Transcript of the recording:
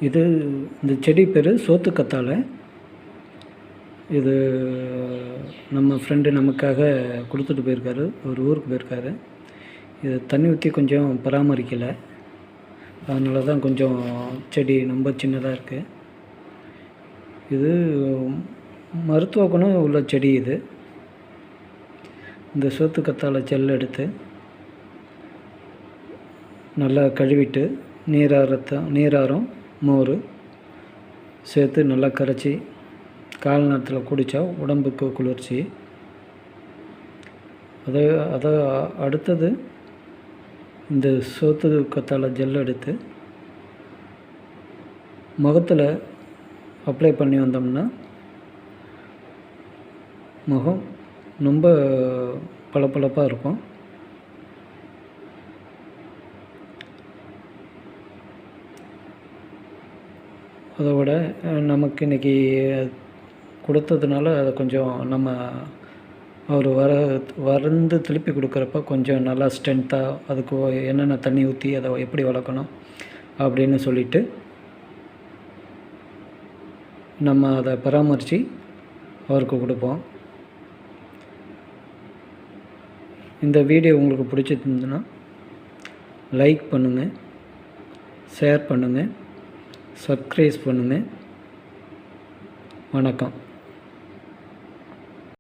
இது இந்த செடி பேர் சோத்துக்கத்தாழை. இது நம்ம ஃப்ரெண்டு நமக்காக கொடுத்துட்டு போயிருக்காரு, ஒரு ஊருக்கு போயிருக்காரு. இது தண்ணி ஊற்றி கொஞ்சம் பராமரிக்கலை, அதனால தான் கொஞ்சம் செடி ரொம்ப சின்னதாக இருக்குது. இது மருத்துவ குணம் உள்ள செடி. இது இந்த சோத்துக்கத்தாழை ஜெல் எடுத்து நல்லா கழுவிட்டு நீராரம் மோர் சேர்த்து நல்லா கரைச்சி காலை நேரத்தில் குடித்தா உடம்புக்கு குளிர்ச்சி. அதை அடுத்தது இந்த சோத்துக்கத்தாழை ஜெல் எடுத்து முகத்தில் அப்ளை பண்ணி வந்தோம்னா முகம் ரொம்ப பளபளப்பாக இருக்கும். அதோட நமக்கு இன்றைக்கி கொடுத்ததுனால அதை கொஞ்சம் நம்ம அவர் வந்து திருப்பி கொடுக்குறப்ப கொஞ்சம் நல்லா ஸ்ட்ரென்த்தாக அதுக்கு என்னென்ன தண்ணி ஊற்றி அதை எப்படி வளர்க்கணும் அப்படின்னு சொல்லிவிட்டு நம்ம அதை பராமரித்து அவருக்கு கொடுப்போம். இந்த வீடியோ உங்களுக்கு பிடிச்சிருந்ததுன்னா லைக் பண்ணுங்கள், ஷேர் பண்ணுங்கள், சப்ஸ்கிரைப் பண்ணுங்கள். வணக்கம்.